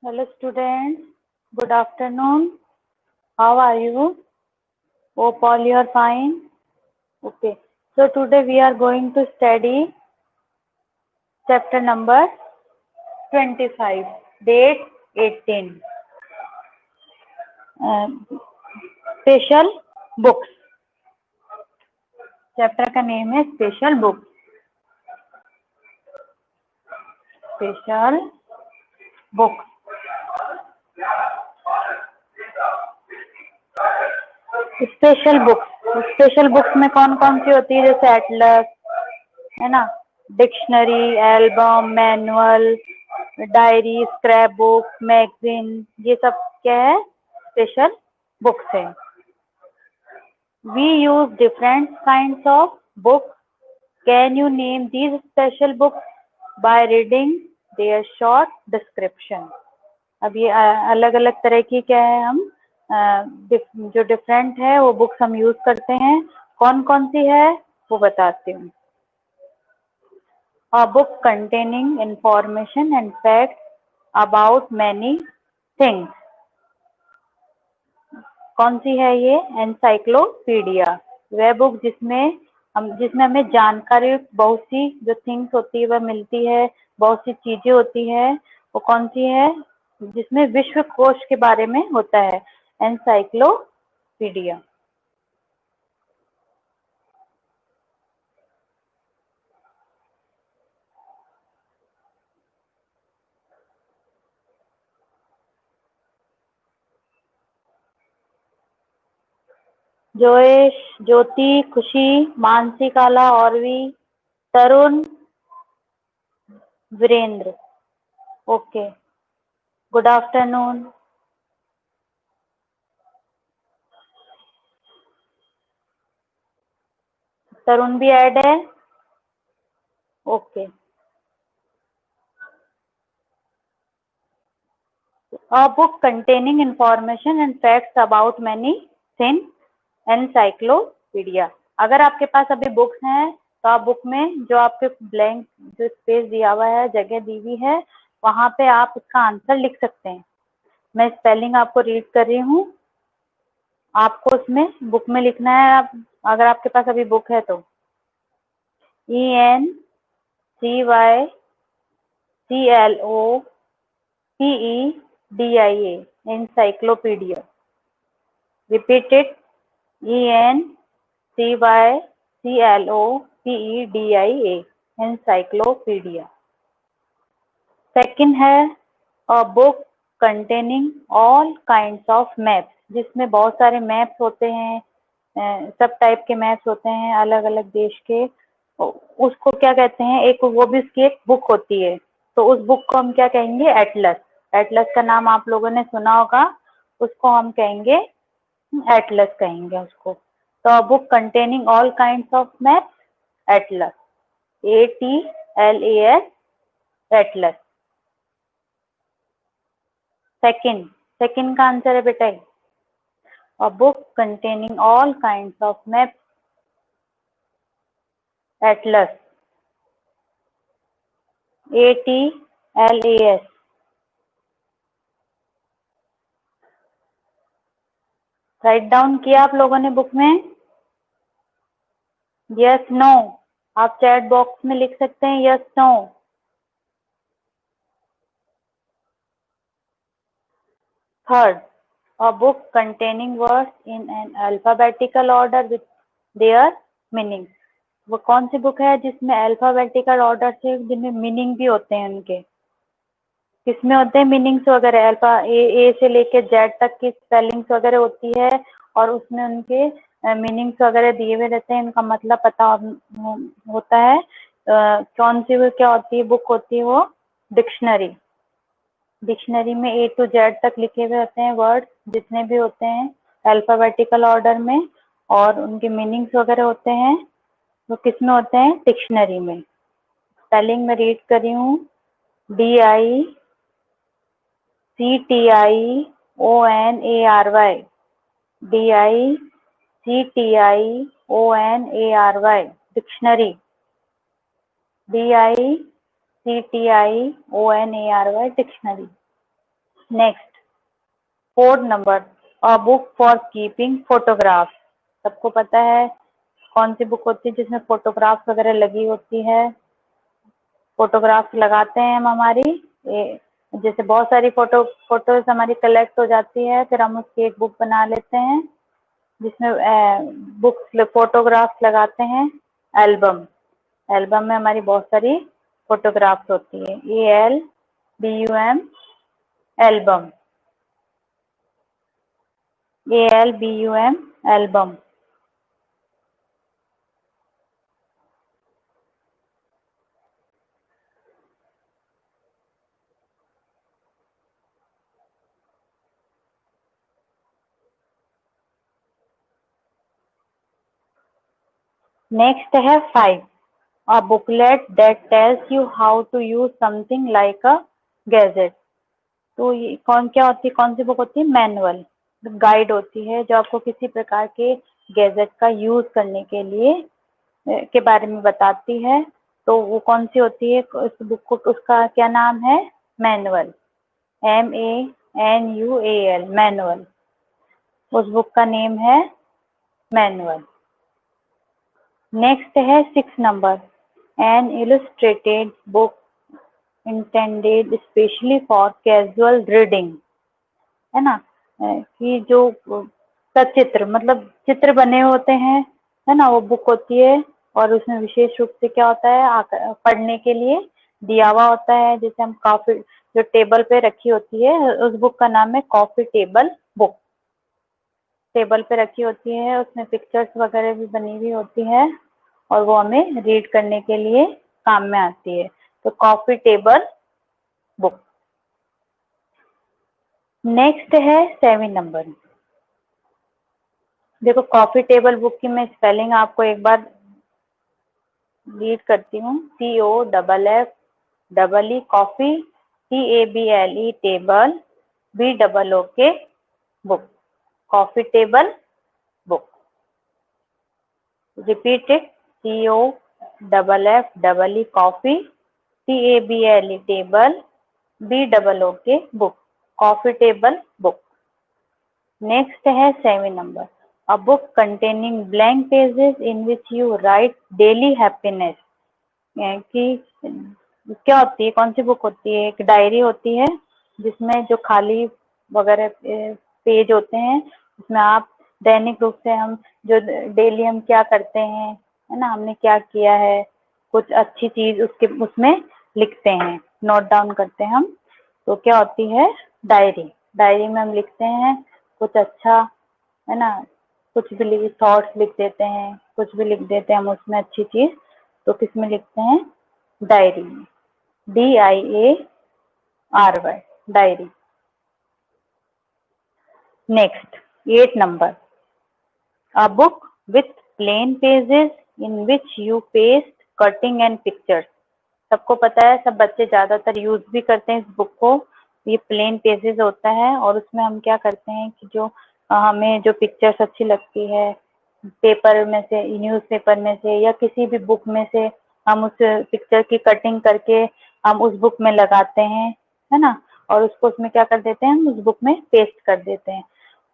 Hello students, good afternoon. How are you? Hope all you are fine. Okay, so today we are going to study chapter number 25, date 18. Special books. Chapter का name है special book. Special book. Special books में कौन कौन सी होती है? जैसे Atlas है ना, dictionary, album, manual, diary, scrap book, magazine, ये सब क्या है? स्पेशल बुक्स है. We use different kinds of books. Can you name these special books by reading their short description? अब ये अलग अलग तरह की क्या है, हम जो डिफरेंट है वो बुक्स हम यूज करते हैं. कौन कौन सी है वो बताती हूँ. A book containing information and facts about many things. कौन सी है ये? एनसाइक्लोपीडिया. वह बुक जिसमें हमें जानकारी, बहुत सी जो थिंग्स होती है वह मिलती है, बहुत सी चीजें होती है. वो कौन सी है? जिसमें विश्व कोश के बारे में होता है. एनसाइक्लोपीडिया. जोयेश, ज्योति, Khushi, Mansi, Kala, Aurvi, Tarun, Virendra. Okay, good afternoon. Tarun भी ऐड है. Okay. A book containing information and facts about many things. Encyclopedia. अगर आपके पास अभी बुक्स हैं तो आप बुक में जो आपके ब्लैंक जो स्पेस दिया हुआ है, जगह दी हुई है, वहां पे आप उसका आंसर लिख सकते हैं. मैं स्पेलिंग आपको रीड कर रही हूँ, आपको उसमें बुक में लिखना है. आप अगर आपके पास अभी बुक है तो ENCYCLOPEDIA, encyclopedia. Repeat it. ENCYCLOPEDIA, encyclopedia. Second है a book containing all kinds of maps, जिसमें बहुत सारे मैप्स होते हैं, सब टाइप के मैप्स होते हैं अलग अलग देश के. उसको क्या कहते हैं? एक वो भी उसकी एक बुक होती है. तो उस बुक को हम क्या कहेंगे? एटलस. एटलस का नाम आप लोगों ने सुना होगा. उसको हम कहेंगे एटलस कहेंगे उसको. तो book containing all kinds of maps, atlas. ATLAS, atlas. Second का आंसर है बेटा a book containing all kinds of maps, atlas. ATLAS. Write down किया आप लोगों ने बुक में? Yes, no. आप चैट बॉक्स में लिख सकते हैं yes, no. Third, a book containing words in an alphabetical order with their meaning. वो कौन सी बुक है जिसमें अल्फाबेटिकल ऑर्डर से, जिनमें मीनिंग भी होते हैं उनके? किसमें होते हैं मीनिंग्स वगैरह? अल्फा ए से लेके जेड तक की स्पेलिंग्स वगैरह होती है, और उसमें उनके मीनिंग्स वगैरह दिए हुए रहते हैं, उनका मतलब पता होता है. कौन सी वो क्या होती है? बुक होती है वो डिक्शनरी. डिक्शनरी में A to Z तक लिखे हुए होते हैं वर्ड, जितने भी होते हैं अल्फाबेटिकल ऑर्डर में, और उनके मीनिंग्स वगैरह होते हैं. वो किसमें होते हैं? डिक्शनरी में. स्पेलिंग में रीड कर रही हूँ. DICTIONARY. DICTIONARY, dictionary. DICTIONARY, dictionary. Next 4th number, a book for keeping photograph. सबको पता है कौन सी बुक होती है जिसमें फोटोग्राफ वगैरह लगी होती है। फोटोग्राफ लगाते हैं हम हमारी, जैसे बहुत सारी फोटोज हमारी कलेक्ट हो जाती है, फिर हम उसकी एक बुक बना लेते हैं जिसमें बुक्स फोटोग्राफ्स लगाते हैं। एल्बम, एल्बम में हमारी बहुत सारी फोटोग्राफ्स होती है। ALBUM, album, ALBUM, album. Next है 5, a booklet that tells you how to use something like a gadget। तो ये क्या होती है, कौन सी बुक होती है? मैनुअल, गाइड होती है जो आपको किसी प्रकार के गैजेट का यूज करने के लिए के बारे में बताती है। तो वो कौन सी होती है उस बुक को, उसका क्या नाम है? Manual, MANUAL, manual. उस बुक का नेम है मैनुअल। नेक्स्ट है 6 number, an illustrated book intended specially for casual reading, है ना, कि जो सचित्र मतलब चित्र बने होते हैं, है ना, वो बुक होती है और उसमें विशेष रूप से क्या होता है, पढ़ने के लिए दिया हुआ होता है। जैसे हम कॉफी जो टेबल पे रखी होती है, उस बुक का नाम है कॉफी टेबल बुक। टेबल पे रखी होती है, उसमें पिक्चर्स वगैरह भी बनी हुई होती है और वो हमें रीड करने के लिए काम में आती है। तो कॉफी टेबल बुक। नेक्स्ट है 7 नंबर। देखो कॉफी टेबल बुक की मैं स्पेलिंग आपको एक बार रीड करती हूँ। COFFE coffee, TABLE table, BOOK book, coffee table book. Repeat it, COFFE coffee, TABLE table, BOOK book, coffee table book. Next है 7 number, a book containing blank pages in which you write daily happiness। कि क्या होती है, कौन सी book होती है? एक diary होती है जिसमें जो खाली वगैरह पेज होते हैं, उसमें आप दैनिक रूप से हम जो डेली हम क्या करते हैं, है ना, हमने क्या किया है, कुछ अच्छी चीज उसमें लिखते हैं, नोट डाउन करते हैं हम। तो क्या होती है? डायरी। डायरी में हम लिखते हैं कुछ अच्छा, है ना, कुछ भी थॉट्स लिख देते हैं, कुछ भी लिख देते हैं हम उसमें अच्छी चीज। तो किसमें लिखते हैं? डायरी में, DIARY, diary. Next 8 number, a book with plane pages in which you paste cutting and pictures. सबको पता है, सब बच्चे ज्यादातर यूज भी करते हैं इस बुक को। ये प्लेन पेजेस होता है और उसमें हम क्या करते हैं कि जो हमें जो पिक्चर्स अच्छी लगती है पेपर में से, न्यूज़पेपर में से या किसी भी बुक में से, हम उस पिक्चर की कटिंग करके हम उस बुक में लगाते हैं, है ना, और उसको उसमें क्या कर देते हैं, हम उस बुक में पेस्ट कर देते हैं।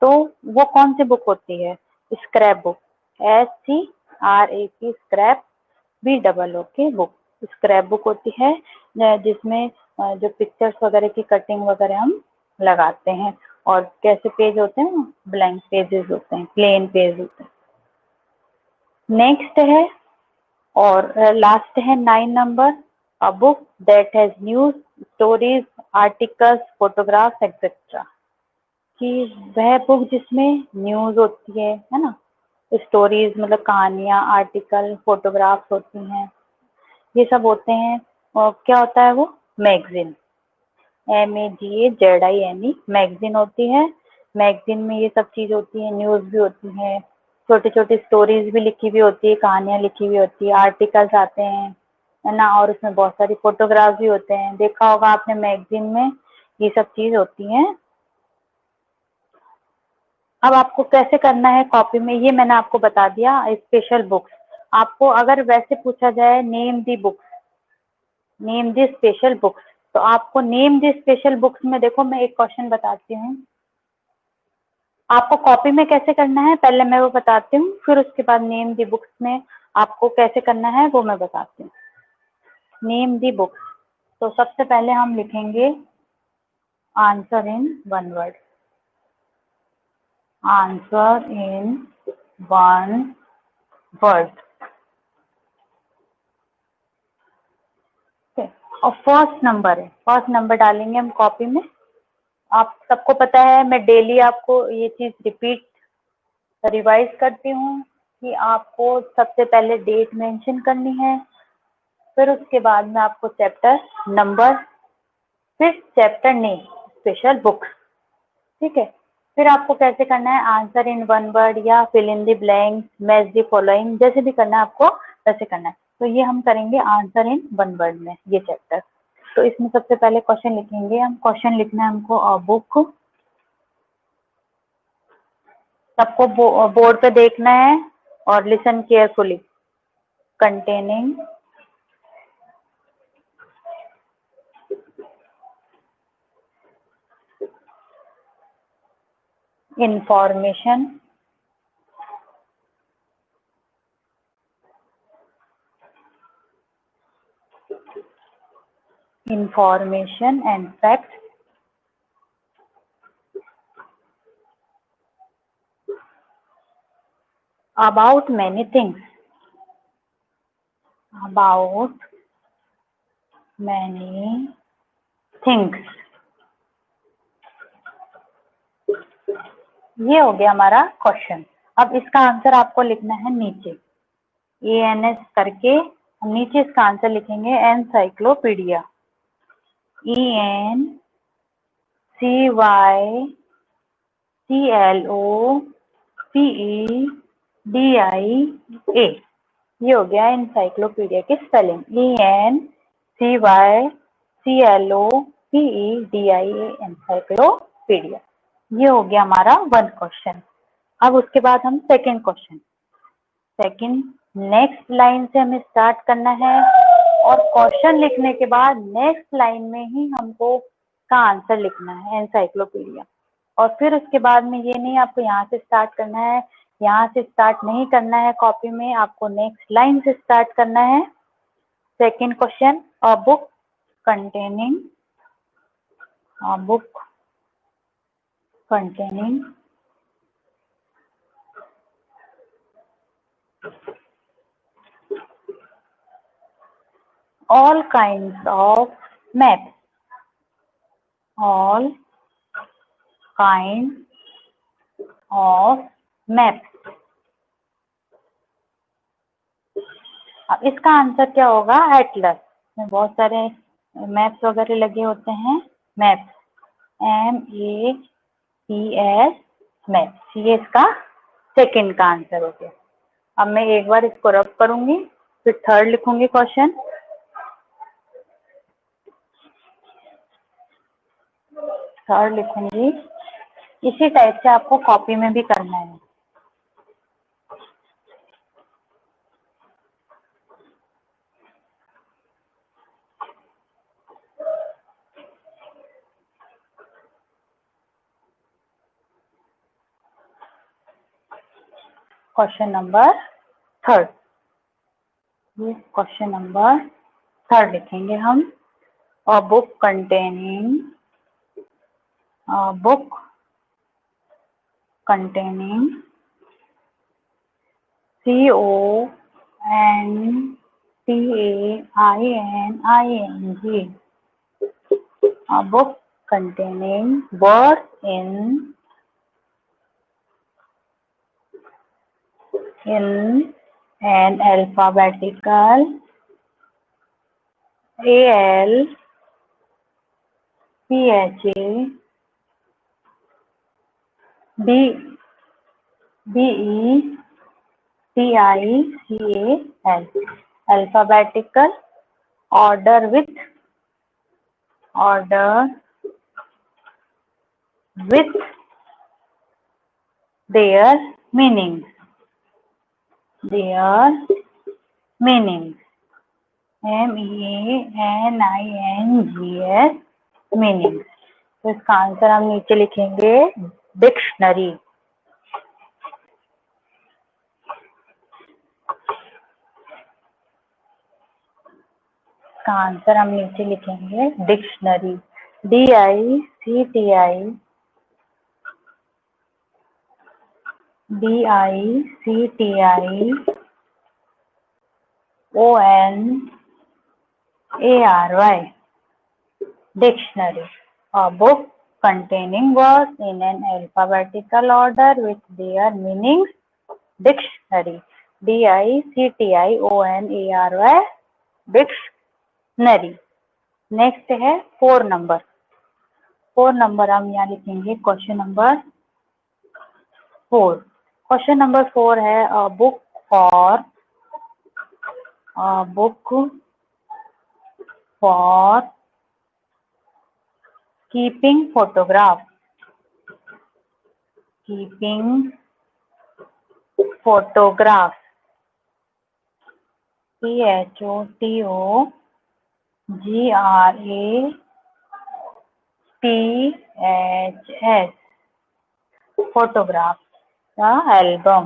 तो वो कौन सी बुक होती है? Scrap book, SCRAP, scrap, BOOK book. Scrap book होती है जिसमें जो पिक्चर्स वगैरह की कटिंग वगैरह हम लगाते हैं। और कैसे पेज होते हैं? ब्लैंक पेजेस होते हैं, प्लेन पेज होते हैं। नेक्स्ट है और लास्ट है 9 number, a book that has news, stories, articles, photographs etcetera. कि वह बुक जिसमें न्यूज होती है ना, स्टोरीज मतलब कहानियां, आर्टिकल, फोटोग्राफ्स होती हैं, ये सब होते हैं। और क्या होता है वो? मैगजीन, MAGAZINE, मैगजीन होती है। मैगजीन में ये सब चीज होती है, न्यूज भी होती है, छोटी छोटी स्टोरीज भी लिखी हुई होती है, कहानियां लिखी हुई होती है, आर्टिकल्स आते हैं, है ना, और उसमें बहुत सारी फोटोग्राफ्स भी होते हैं। देखा होगा आपने मैगजीन में ये सब चीज होती हैं। अब आपको कैसे करना है कॉपी में, ये मैंने आपको बता दिया। स्पेशल बुक्स, आपको अगर वैसे पूछा जाए name the books, name the special books, तो आपको नेम द स्पेशल बुक्स में देखो, मैं एक क्वेश्चन बताती हूँ। आपको कॉपी में कैसे करना है पहले मैं वो बताती हूँ, फिर उसके बाद नेम द बुक्स में आपको कैसे करना है वो मैं बताती हूँ। नेम द बुक्स, तो सबसे पहले हम लिखेंगे answer in one word. Answer in one word. और फर्स्ट नंबर है, फर्स्ट नंबर डालेंगे हम कॉपी में। आप सबको पता है मैं डेली आपको ये चीज रिवाइज करती हूँ कि आपको सबसे पहले डेट मेंशन करनी है, फिर उसके बाद में आपको चैप्टर नंबर, फिर चैप्टर नेम स्पेशल बुक्स। ठीक है, फिर आपको कैसे करना है, आंसर इन वन वर्ड या fill in the blank, match the following, जैसे भी करना है आपको वैसे करना है। तो ये हम करेंगे आंसर इन वन वर्ड में ये चैप्टर। तो इसमें सबसे पहले क्वेश्चन लिखेंगे हम। क्वेश्चन लिखना है हमको अ बुक, सबको बोर्ड पे देखना है और listen carefully. Containing information and facts about many things, about many things। ये हो गया हमारा क्वेश्चन। अब इसका आंसर आपको लिखना है नीचे, ANS करके हम नीचे इसका आंसर लिखेंगे एनसाइक्लोपीडिया, ENCYCLOPEDIA। ये हो गया एनसाइक्लोपीडिया की स्पेलिंग, ENCYCLOPEDIA एनसाइक्लोपीडिया। ये हो गया हमारा वन क्वेश्चन। अब उसके बाद हम second question, second next line से हमें स्टार्ट करना है और क्वेश्चन लिखने के बाद नेक्स्ट लाइन में ही हमको का आंसर लिखना है एनसाइक्लोपीडिया। और फिर उसके बाद में ये नहीं आपको यहाँ से स्टार्ट करना है, यहाँ से स्टार्ट नहीं करना है कॉपी में, आपको नेक्स्ट लाइन से स्टार्ट करना है। Second question, a book containing all kinds of maps, all kinds of maps। अब इसका आंसर क्या होगा, एटलस में बहुत सारे मैप्स वगैरह लगे होते हैं, मैप्स MEPS मैप्स, ये इसका सेकंड का आंसर हो गया। अब मैं एक बार इसको रब करूंगी, फिर थर्ड लिखूंगी क्वेश्चन। थर्ड लिखूंगी, इसी टाइप से आपको कॉपी में भी करना है। क्वेश्चन नंबर थर्ड, ये क्वेश्चन नंबर थर्ड लिखेंगे हम। अ book containing CONTAINING, a book containing words in an alphabetical ALPHABETICAL, alphabetical order with their meanings, MEANINGS meaning. तो इसका आंसर हम नीचे लिखेंगे डिक्शनरी। इसका आंसर हम नीचे लिखेंगे dictionary. DICTIONARY dictionary, a book containing words in an alphabetical order with their meanings. Dictionary, DICTIONARY dictionary। Next है 4 नंबर। 4 नंबर हम यहाँ लिखेंगे क्वेश्चन नंबर 4। क्वेश्चन नंबर 4 है a book for keeping photograph. Keeping photograph, PHOTOGRAPHS photograph का album.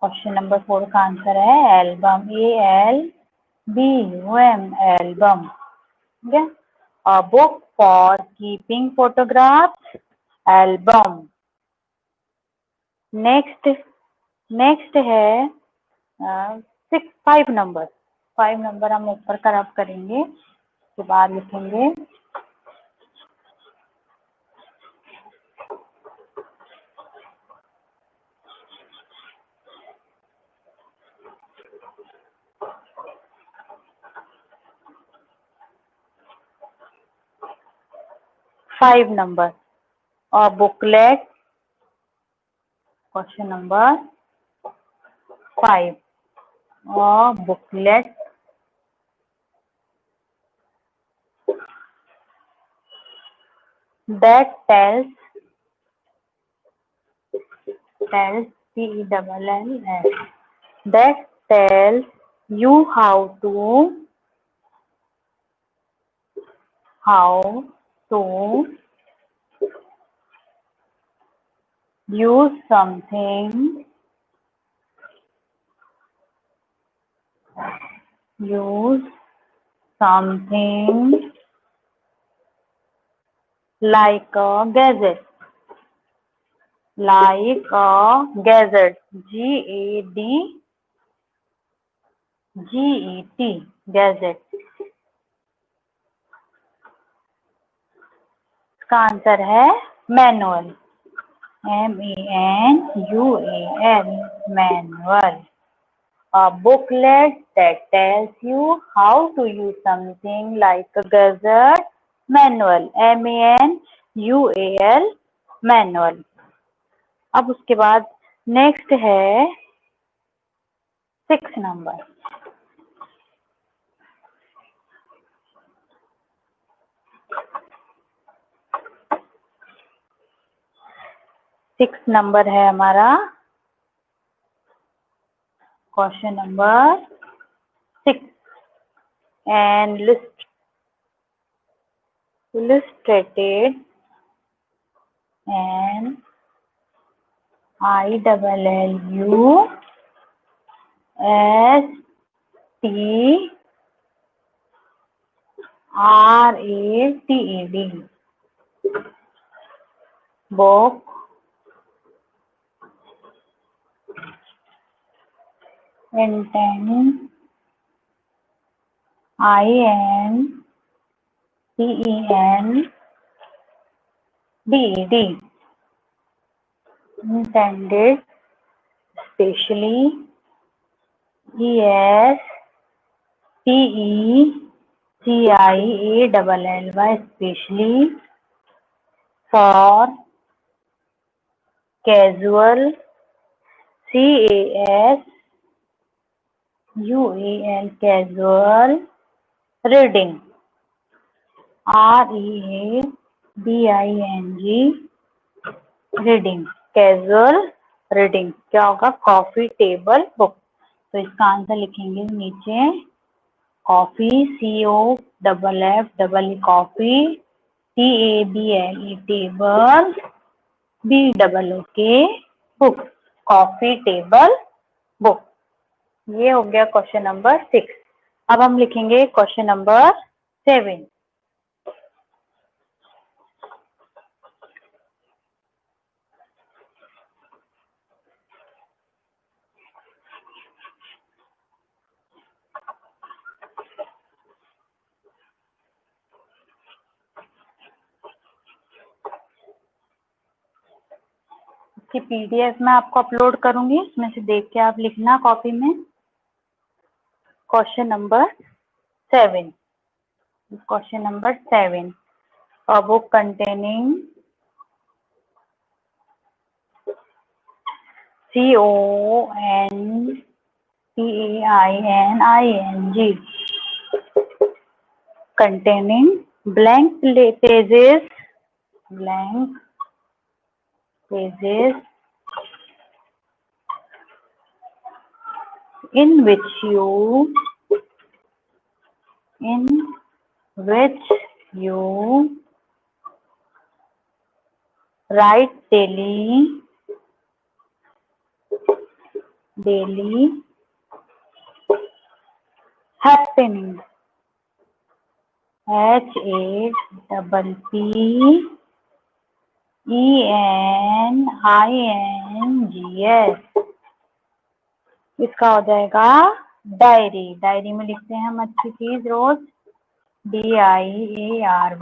Question number 4 का answer है album, ALBUM album. ठीक है, a book for keeping photographs album. Next है 5 नंबर। 5 नंबर हम ऊपर का रब करेंगे, उसके बाद लिखेंगे 5 number a booklet. Question number 5, a booklet that tells TELLS that tells you how to use something like a gadget, gadget। इसका आंसर है manual, MANUAL manual. A booklet that tells you how to use something like a gadget, manual, MANUAL manual. अब उसके बाद next है 6 number. 6 number है हमारा question number 6, and illustrated and ILLUSTRATED book intended intended specially SPECIALLY specially for casual CASUAL casual reading READING reading, casual reading. क्या होगा? Coffee table book. तो इसका आंसर लिखेंगे नीचे coffee, COFFE coffee, TABLE table, BOOK book, coffee table book. ये हो गया question number 6। अब हम लिखेंगे क्वेश्चन नंबर 7। इसकी PDF मैं आपको अपलोड करूंगी, इसमें से देख के आप लिखना कॉपी में। Question number 7। Question number 7, a book containing CONTAINING containing blank pages in which you write daily happening, HAPPENINGS। इसका हो जाएगा डायरी। डायरी में लिखते हैं हम अच्छी चीज रोज, DIARY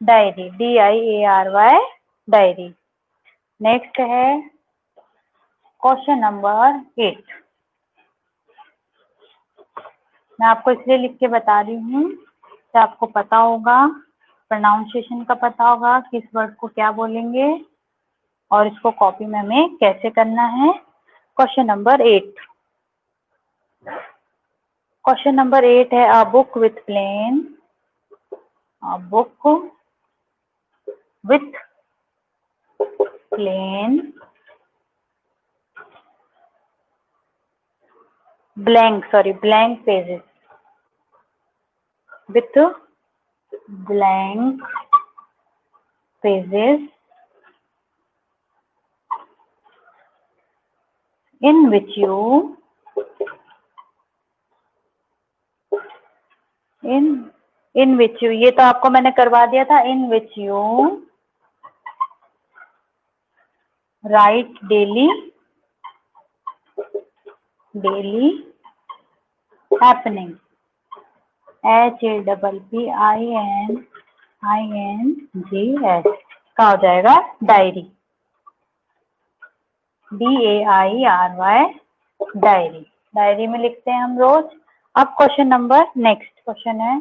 diary, DIARY diary. Next है क्वेश्चन नंबर 8। मैं आपको इसलिए लिख के बता रही हूँ कि आपको पता होगा, प्रोनाउंसिएशन का पता होगा, किस वर्ड को क्या बोलेंगे और इसको कॉपी में हमें कैसे करना है। Question number 8। क्वेश्चन नंबर 8 है a book with plane blank pages, in which you ये तो आपको मैंने करवा दिया था। in which you write daily happening, HAPPININGS का हो जाएगा डायरी, DAIRY डायरी। डायरी में लिखते हैं हम रोज। अब क्वेश्चन नंबर नेक्स्ट क्वेश्चन है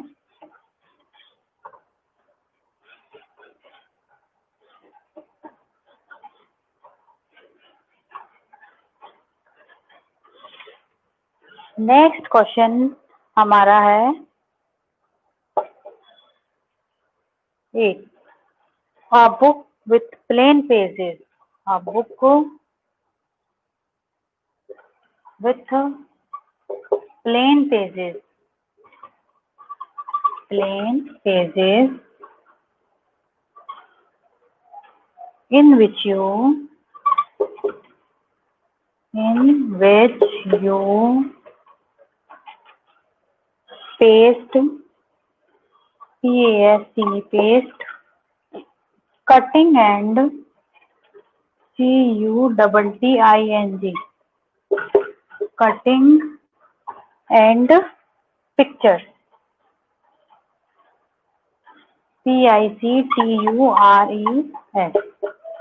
नेक्स्ट क्वेश्चन हमारा है 8, a book with plain pages, a book with plain pages in which you paste cutting and cutting and pictures, PICTURES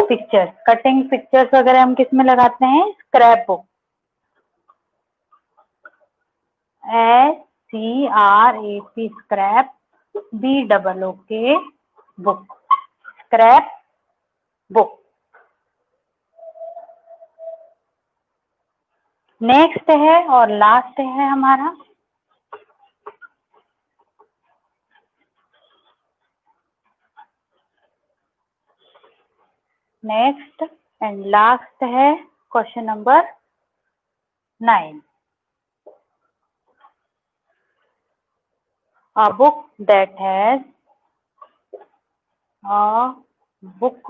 pictures. Cutting pictures वगैरह हम किस में लगाते हैं? Scrap book, SCRAP scrap, BOOK book, scrap book. Next है और last है हमारा नेक्स्ट एंड लास्ट है question number 9। A book that has a book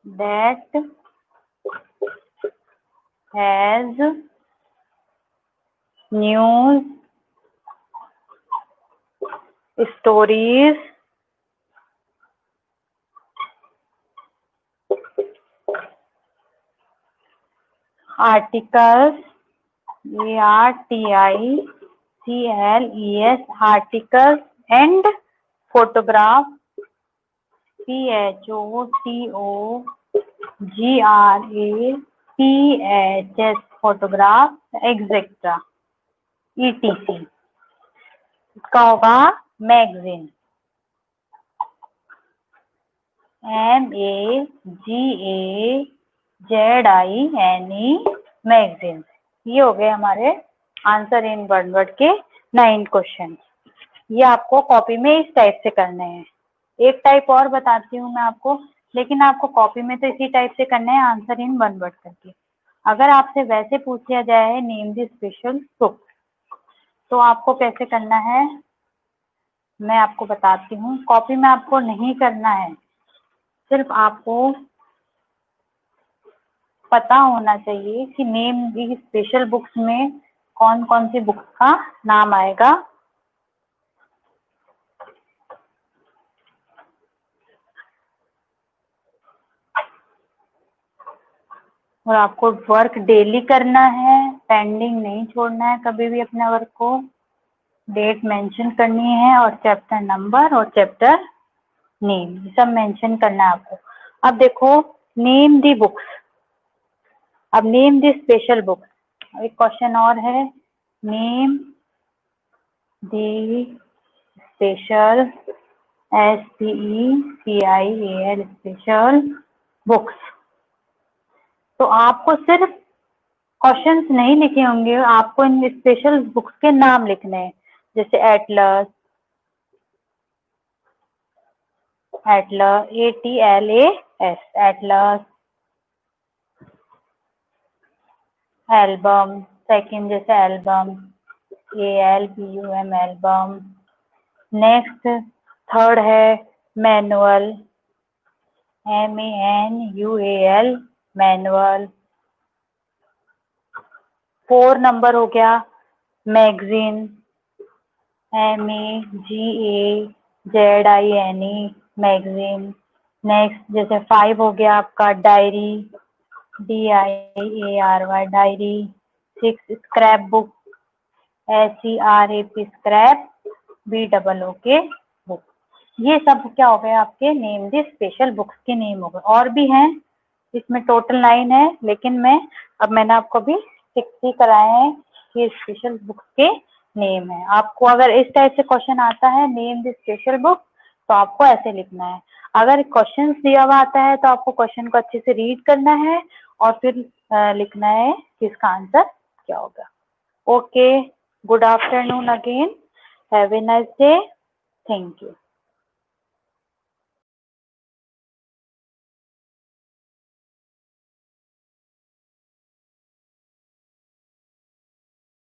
that has news, stories, articles, articles, articles, and photograph, photographs, photograph, etc. etc. इसका होगा magazine, MAGAZINE, magazine. ये हो गए हमारे आंसर इन वन वर्ड के 9 question. ये आपको कॉपी में इस टाइप से करने हैं। एक टाइप और बताती हूँ मैं आपको, लेकिन आपको कॉपी में तो इसी टाइप से करना है, आंसर इन वन वर्ड करके। अगर आपसे वैसे पूछ लिया जाए नेम द स्पेशल बुक, तो आपको कैसे करना है मैं आपको बताती हूँ। कॉपी में आपको नहीं करना है, सिर्फ आपको पता होना चाहिए कि नेम दी स्पेशल बुक्स में कौन कौन सी बुक्स का नाम आएगा। और आपको वर्क डेली करना है, पेंडिंग नहीं छोड़ना है कभी भी अपने वर्क को। डेट मेंशन करनी है और चैप्टर नंबर और चैप्टर नेम, ये सब मेंशन करना है आपको। अब देखो नेम दी बुक्स, अब नेम दी स्पेशल बुक्स। एक क्वेश्चन और है, name the special SPECIAL special books. तो आपको सिर्फ क्वेश्चंस नहीं लिखे होंगे, आपको इन स्पेशल बुक्स के नाम लिखने हैं, जैसे atlas, ATLAS, atlas, album, second जैसे album, ALBUM, album. Next third है मैनुअल, MANUAL, मैनुअल। 4 नंबर हो गया मैगजीन, MAGAZINE, मैगजीन। नेक्स्ट जैसे 5 हो गया आपका diary, DIARY, diary. 6 scrap book, SCRAP, scrap, BOOK, book. ये सब क्या हो गए आपके नेम दी स्पेशल बुक्स के नेम हो गए। और भी हैं, इसमें टोटल 9 है, लेकिन मैंने आपको अभी 6 ही कराए हैं कि स्पेशल बुक्स के नेम है। आपको अगर इस टाइप से क्वेश्चन आता है नेम द स्पेशल बुक, तो आपको ऐसे लिखना है। अगर क्वेश्चन दिया हुआ आता है तो आपको क्वेश्चन को अच्छे से रीड करना है और फिर लिखना है कि इसका आंसर क्या होगा। Okay, good afternoon again, have a nice day, thank you.